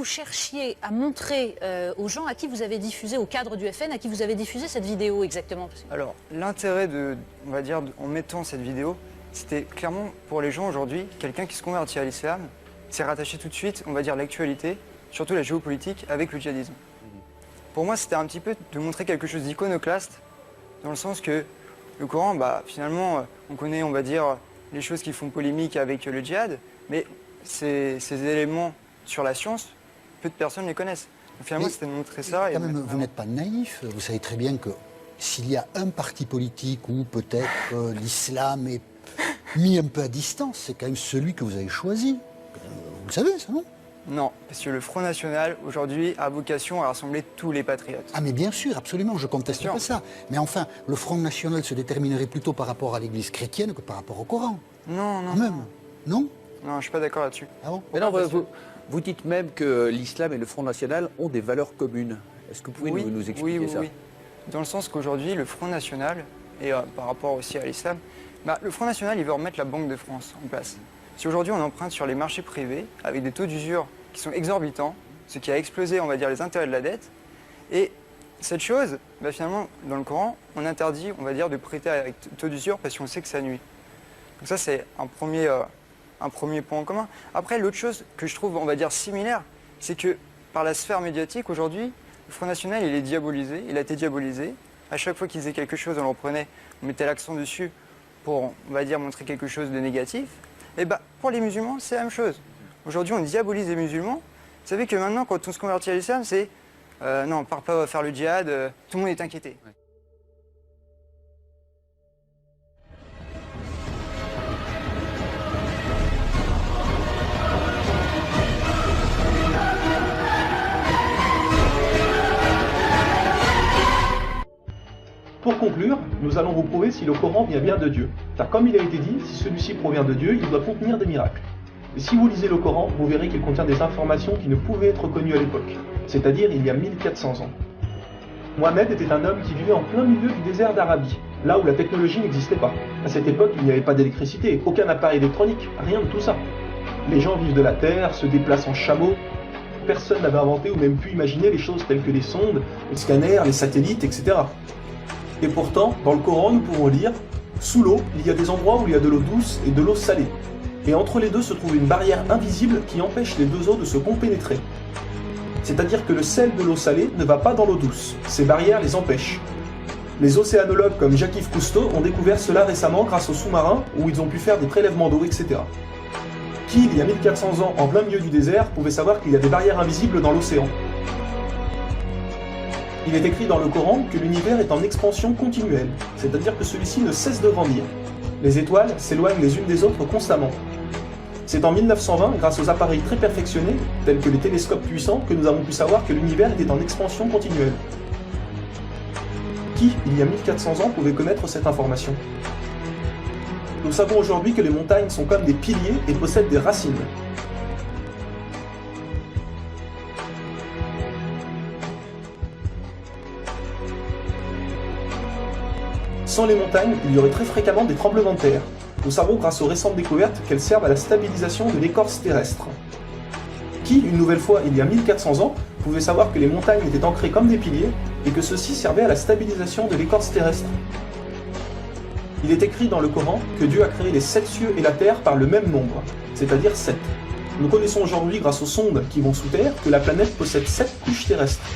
vous cherchiez à montrer aux gens à qui vous avez diffusé, au cadre du FN, à qui vous avez diffusé cette vidéo exactement? Alors, l'intérêt on va dire, en mettant cette vidéo, c'était clairement pour les gens aujourd'hui, quelqu'un qui se convertit à l'islam, s'est rattaché tout de suite, on va dire, l'actualité, surtout la géopolitique, avec le djihadisme. Pour moi, c'était un petit peu de montrer quelque chose d'iconoclaste, dans le sens que le Coran, finalement, on connaît, on va dire, les choses qui font polémique avec le djihad, mais ces éléments sur la science, peu de personnes les connaissent. Donc, finalement, c'était de montrer ça. Quand même, vous n'êtes pas naïf, vous savez très bien que s'il y a un parti politique où peut-être l'islam est mis un peu à distance, c'est quand même celui que vous avez choisi. Vous le savez, ça, non? Non, parce que le Front National, aujourd'hui, a vocation à rassembler tous les patriotes. Ah mais bien sûr, absolument, je conteste pas ça. Mais enfin, le Front National se déterminerait plutôt par rapport à l'Église chrétienne que par rapport au Coran. Non, non. Quand même, non? Non, je suis pas d'accord là-dessus. Ah bon? Mais non, vous dites même que l'islam et le Front National ont des valeurs communes. Est-ce que vous pouvez nous expliquer ça? Oui. Dans le sens qu'aujourd'hui, le Front National, et par rapport aussi à l'islam, le Front National, il veut remettre la Banque de France en place. Si aujourd'hui on emprunte sur les marchés privés avec des taux d'usure qui sont exorbitants, ce qui a explosé, on va dire, les intérêts de la dette, et cette chose, finalement, dans le Coran, on interdit, on va dire, de prêter avec taux d'usure parce qu'on sait que ça nuit. Donc ça, c'est un premier point en commun. Après, l'autre chose que je trouve, on va dire, similaire, c'est que par la sphère médiatique, aujourd'hui, le Front National, il est diabolisé, il a été diabolisé. À chaque fois qu'ils faisaient quelque chose, on le reprenait, on mettait l'accent dessus pour, on va dire, montrer quelque chose de négatif. Et pour les musulmans, c'est la même chose. Aujourd'hui, on diabolise les musulmans. Vous savez que maintenant, quand on se convertit à l'islam, c'est non, on ne part pas faire le djihad, tout le monde est inquiété. Ouais. Pour conclure, nous allons vous prouver si le Coran vient bien de Dieu. Car comme il a été dit, si celui-ci provient de Dieu, il doit contenir des miracles. Et si vous lisez le Coran, vous verrez qu'il contient des informations qui ne pouvaient être connues à l'époque, c'est-à-dire il y a 1400 ans. Mohamed était un homme qui vivait en plein milieu du désert d'Arabie, là où la technologie n'existait pas. À cette époque, il n'y avait pas d'électricité, aucun appareil électronique, rien de tout ça. Les gens vivent de la terre, se déplacent en chameau. Personne n'avait inventé ou même pu imaginer les choses telles que les sondes, les scanners, les satellites, etc. Et pourtant, dans le Coran, nous pouvons lire « Sous l'eau, il y a des endroits où il y a de l'eau douce et de l'eau salée. Et entre les deux se trouve une barrière invisible qui empêche les deux eaux de se compénétrer. C'est-à-dire que le sel de l'eau salée ne va pas dans l'eau douce. Ces barrières les empêchent. Les océanologues comme Jacques-Yves Cousteau ont découvert cela récemment grâce aux sous-marins où ils ont pu faire des prélèvements d'eau, etc. Qui, il y a 1400 ans, en plein milieu du désert, pouvait savoir qu'il y a des barrières invisibles dans l'océan? Il est écrit dans le Coran que l'univers est en expansion continuelle, c'est-à-dire que celui-ci ne cesse de grandir. Les étoiles s'éloignent les unes des autres constamment. C'est en 1920, grâce aux appareils très perfectionnés, tels que les télescopes puissants, que nous avons pu savoir que l'univers était en expansion continuelle. Qui, il y a 1400 ans, pouvait connaître cette information? Nous savons aujourd'hui que les montagnes sont comme des piliers et possèdent des racines. Sans les montagnes, il y aurait très fréquemment des tremblements de terre. Nous savons grâce aux récentes découvertes qu'elles servent à la stabilisation de l'écorce terrestre. Qui, une nouvelle fois, il y a 1400 ans, pouvait savoir que les montagnes étaient ancrées comme des piliers et que ceux-ci servaient à la stabilisation de l'écorce terrestre? Il est écrit dans le Coran que Dieu a créé les 7 cieux et la terre par le même nombre, c'est-à-dire 7. Nous connaissons aujourd'hui, grâce aux sondes qui vont sous terre, que la planète possède 7 couches terrestres.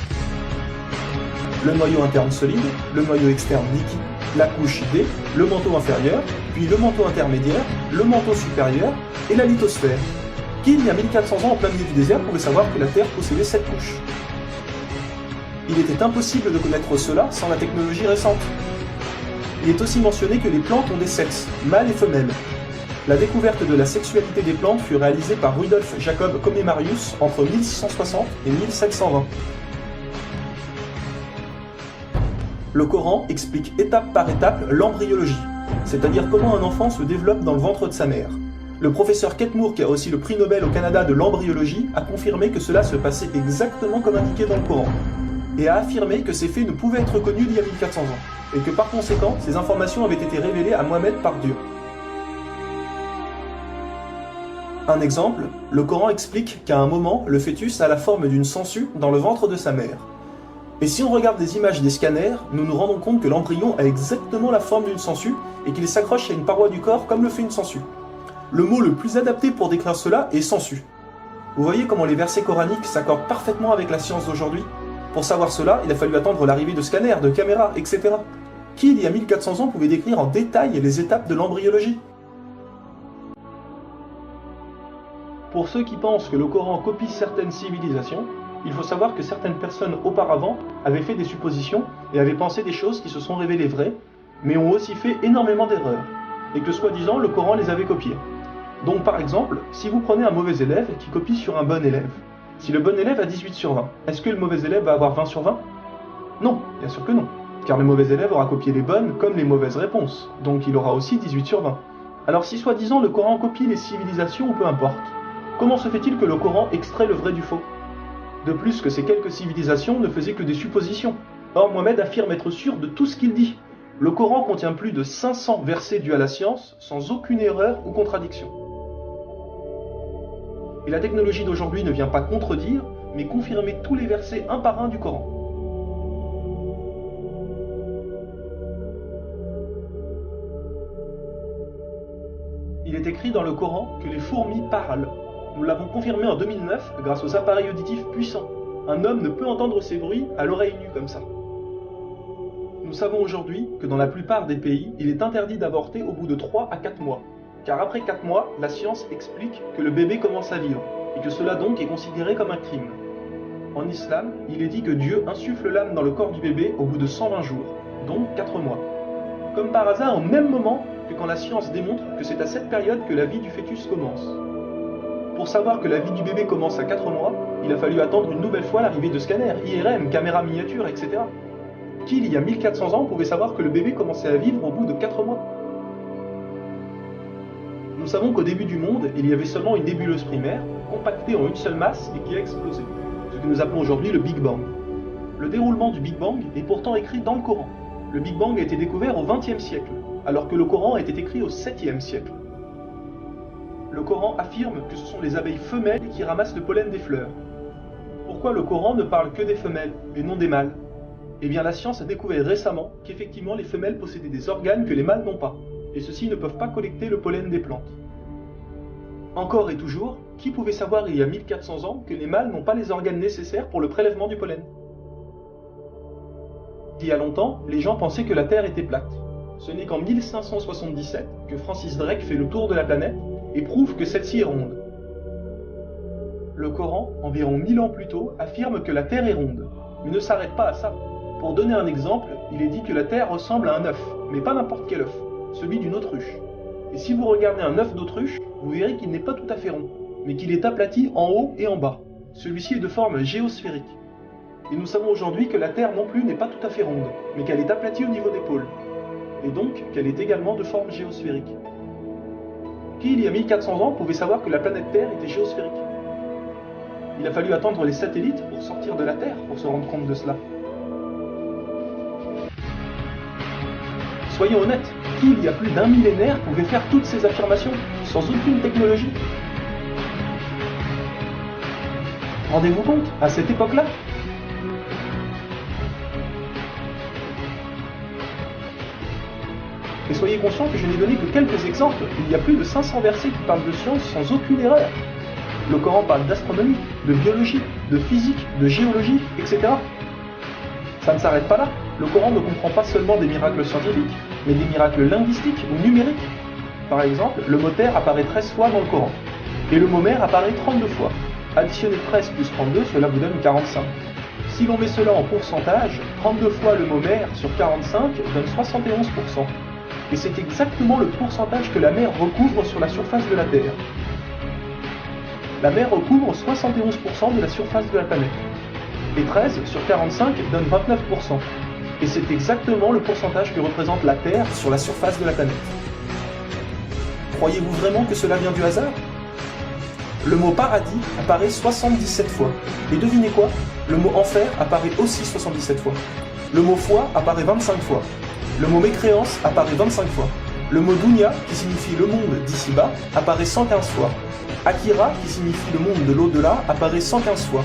Le noyau interne solide, le noyau externe liquide, la couche D, le manteau inférieur, puis le manteau intermédiaire, le manteau supérieur et la lithosphère. Qui, il y a 1400 ans en plein milieu du désert, pouvait savoir que la Terre possédait 7 couches? Il était impossible de connaître cela sans la technologie récente. Il est aussi mentionné que les plantes ont des sexes, mâles et femelles. La découverte de la sexualité des plantes fut réalisée par Rudolf Jacob Comnenarius entre 1660 et 1720. Le Coran explique étape par étape l'embryologie, c'est-à-dire comment un enfant se développe dans le ventre de sa mère. Le professeur Ketmour, qui a aussi le prix Nobel au Canada de l'embryologie, a confirmé que cela se passait exactement comme indiqué dans le Coran, et a affirmé que ces faits ne pouvaient être connus d'il y a 1400 ans, et que par conséquent, ces informations avaient été révélées à Mohamed par Dieu. Un exemple, le Coran explique qu'à un moment, le fœtus a la forme d'une sangsue dans le ventre de sa mère. Et si on regarde des images des scanners, nous nous rendons compte que l'embryon a exactement la forme d'une sangsue et qu'il s'accroche à une paroi du corps comme le fait une sangsue. Le mot le plus adapté pour décrire cela est sangsue. Vous voyez comment les versets coraniques s'accordent parfaitement avec la science d'aujourd'hui? Pour savoir cela, il a fallu attendre l'arrivée de scanners, de caméras, etc. Qui, il y a 1400 ans, pouvait décrire en détail les étapes de l'embryologie? Pour ceux qui pensent que le Coran copie certaines civilisations, il faut savoir que certaines personnes auparavant avaient fait des suppositions et avaient pensé des choses qui se sont révélées vraies, mais ont aussi fait énormément d'erreurs, et que soi-disant le Coran les avait copiées. Donc par exemple, si vous prenez un mauvais élève qui copie sur un bon élève, si le bon élève a 18 sur 20, est-ce que le mauvais élève va avoir 20 sur 20? Non, bien sûr que non, car le mauvais élève aura copié les bonnes comme les mauvaises réponses, donc il aura aussi 18 sur 20. Alors si soi-disant le Coran copie les civilisations ou peu importe, comment se fait-il que le Coran extrait le vrai du faux? De plus que ces quelques civilisations ne faisaient que des suppositions. Or Mohammed affirme être sûr de tout ce qu'il dit. Le Coran contient plus de 500 versets dus à la science, sans aucune erreur ou contradiction. Et la technologie d'aujourd'hui ne vient pas contredire, mais confirmer tous les versets un par un du Coran. Il est écrit dans le Coran que les fourmis parlent. Nous l'avons confirmé en 2009 grâce aux appareils auditifs puissants. Un homme ne peut entendre ces bruits à l'oreille nue comme ça. Nous savons aujourd'hui que dans la plupart des pays, il est interdit d'avorter au bout de 3 à 4 mois. Car après 4 mois, la science explique que le bébé commence à vivre, et que cela donc est considéré comme un crime. En islam, il est dit que Dieu insuffle l'âme dans le corps du bébé au bout de 120 jours, donc 4 mois. Comme par hasard, au même moment que quand la science démontre que c'est à cette période que la vie du fœtus commence. Pour savoir que la vie du bébé commence à 4 mois, il a fallu attendre une nouvelle fois l'arrivée de scanners, IRM, caméras miniatures, etc. Qui, il y a 1400 ans, pouvait savoir que le bébé commençait à vivre au bout de 4 mois? Nous savons qu'au début du monde, il y avait seulement une nébuleuse primaire, compactée en une seule masse et qui a explosé, ce que nous appelons aujourd'hui le Big Bang. Le déroulement du Big Bang est pourtant écrit dans le Coran. Le Big Bang a été découvert au XXe siècle, alors que le Coran a été écrit au 7e siècle. Le Coran affirme que ce sont les abeilles femelles qui ramassent le pollen des fleurs. Pourquoi le Coran ne parle que des femelles et non des mâles? Eh bien la science a découvert récemment qu'effectivement les femelles possédaient des organes que les mâles n'ont pas, et ceux-ci ne peuvent pas collecter le pollen des plantes. Encore et toujours, qui pouvait savoir il y a 1400 ans que les mâles n'ont pas les organes nécessaires pour le prélèvement du pollen? Il y a longtemps, les gens pensaient que la Terre était plate. Ce n'est qu'en 1577 que Francis Drake fait le tour de la planète et prouve que celle-ci est ronde. Le Coran, environ 1000 ans plus tôt, affirme que la Terre est ronde, mais ne s'arrête pas à ça. Pour donner un exemple, il est dit que la Terre ressemble à un œuf, mais pas n'importe quel œuf, celui d'une autruche. Et si vous regardez un œuf d'autruche, vous verrez qu'il n'est pas tout à fait rond, mais qu'il est aplati en haut et en bas. Celui-ci est de forme géosphérique. Et nous savons aujourd'hui que la Terre non plus n'est pas tout à fait ronde, mais qu'elle est aplatie au niveau des pôles. Et donc qu'elle est également de forme géosphérique. Qui, il y a 1400 ans, pouvait savoir que la planète Terre était géosphérique? Il a fallu attendre les satellites pour sortir de la Terre pour se rendre compte de cela. Soyons honnêtes, qui, il y a plus d'un millénaire, pouvait faire toutes ces affirmations sans aucune technologie? Rendez-vous compte, à cette époque-là? Et soyez conscients que je n'ai donné que quelques exemples. Il y a plus de 500 versets qui parlent de science sans aucune erreur. Le Coran parle d'astronomie, de biologie, de physique, de géologie, etc. Ça ne s'arrête pas là. Le Coran ne comprend pas seulement des miracles scientifiques, mais des miracles linguistiques ou numériques. Par exemple, le mot terre apparaît 13 fois dans le Coran, et le mot mer apparaît 32 fois. Additionnez 13 plus 32, cela vous donne 45. Si l'on met cela en pourcentage, 32 fois le mot mer sur 45 donne 71%. Et c'est exactement le pourcentage que la mer recouvre sur la surface de la Terre. La mer recouvre 71% de la surface de la planète. Et 13 sur 45 donne 29%. Et c'est exactement le pourcentage que représente la Terre sur la surface de la planète. Croyez-vous vraiment que cela vient du hasard? Le mot paradis apparaît 77 fois. Et devinez quoi? Le mot enfer apparaît aussi 77 fois. Le mot foi apparaît 25 fois. Le mot mécréance apparaît 25 fois. Le mot dunya, qui signifie le monde d'ici-bas, apparaît 115 fois. Akira, qui signifie le monde de l'au-delà, apparaît 115 fois.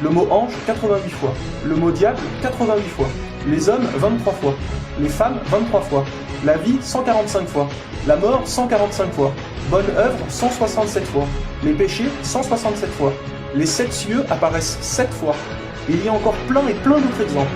Le mot ange, 88 fois. Le mot diable, 88 fois. Les hommes, 23 fois. Les femmes, 23 fois. La vie, 145 fois. La mort, 145 fois. Bonne œuvre, 167 fois. Les péchés, 167 fois. Les 7 cieux apparaissent 7 fois. Et il y a encore plein et plein d'autres exemples.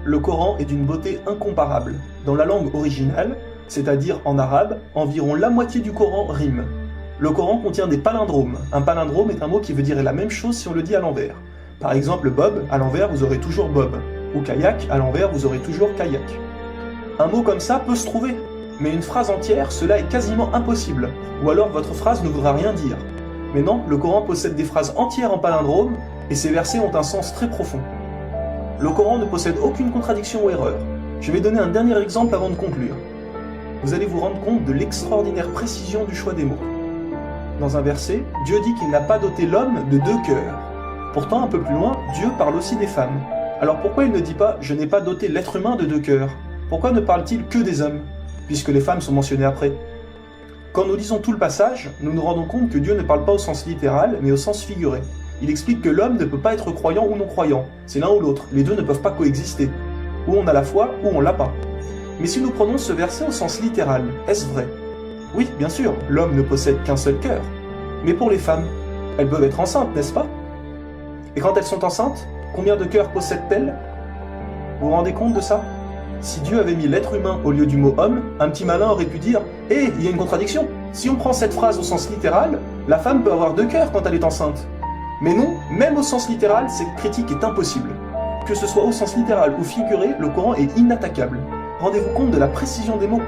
Le Coran est d'une beauté incomparable. Dans la langue originale, c'est-à-dire en arabe, environ la moitié du Coran rime. Le Coran contient des palindromes. Un palindrome est un mot qui veut dire la même chose si on le dit à l'envers. Par exemple, Bob, à l'envers, vous aurez toujours Bob. Ou kayak, à l'envers, vous aurez toujours kayak. Un mot comme ça peut se trouver, mais une phrase entière, cela est quasiment impossible. Ou alors votre phrase ne voudra rien dire. Mais non, le Coran possède des phrases entières en palindrome, et ces versets ont un sens très profond. Le Coran ne possède aucune contradiction ou erreur. Je vais donner un dernier exemple avant de conclure. Vous allez vous rendre compte de l'extraordinaire précision du choix des mots. Dans un verset, Dieu dit qu'il n'a pas doté l'homme de 2 cœurs. Pourtant, un peu plus loin, Dieu parle aussi des femmes. Alors pourquoi il ne dit pas « je n'ai pas doté l'être humain de 2 cœurs » ? Pourquoi ne parle-t-il que des hommes, puisque les femmes sont mentionnées après ? Quand nous lisons tout le passage, nous nous rendons compte que Dieu ne parle pas au sens littéral, mais au sens figuré. Il explique que l'homme ne peut pas être croyant ou non-croyant, c'est l'un ou l'autre, les deux ne peuvent pas coexister. Ou on a la foi, ou on l'a pas. Mais si nous prenons ce verset au sens littéral, est-ce vrai ? Oui, bien sûr, l'homme ne possède qu'un seul cœur. Mais pour les femmes, elles peuvent être enceintes, n'est-ce pas ? Et quand elles sont enceintes, combien de cœurs possèdent-elles ? Vous vous rendez compte de ça ? Si Dieu avait mis l'être humain au lieu du mot homme, un petit malin aurait pu dire « Hé, il y a une contradiction ! Si on prend cette phrase au sens littéral, la femme peut avoir 2 cœurs quand elle est enceinte. » Mais non, même au sens littéral, cette critique est impossible. Que ce soit au sens littéral ou figuré, le Coran est inattaquable. Rendez-vous compte de la précision des mots.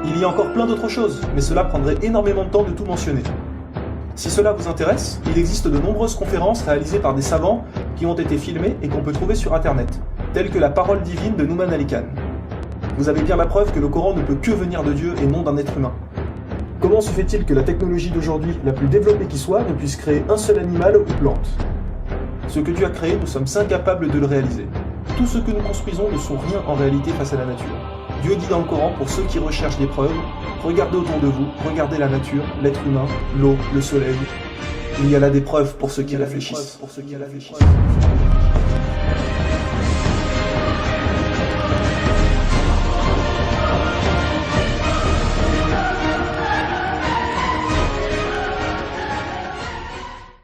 Il y a encore plein d'autres choses, mais cela prendrait énormément de temps de tout mentionner. Si cela vous intéresse, il existe de nombreuses conférences réalisées par des savants qui ont été filmées et qu'on peut trouver sur internet, telles que la parole divine de Nouman Ali Khan. Vous avez bien la preuve que le Coran ne peut que venir de Dieu et non d'un être humain. Comment se fait-il que la technologie d'aujourd'hui, la plus développée qui soit, ne puisse créer un seul animal ou plante ? Ce que Dieu a créé, nous sommes incapables de le réaliser. Tout ce que nous construisons ne sont rien en réalité face à la nature. Dieu dit dans le Coran, pour ceux qui recherchent des preuves, regardez autour de vous, regardez la nature, l'être humain, l'eau, le soleil. Il y a là des preuves pour ceux qui réfléchissent.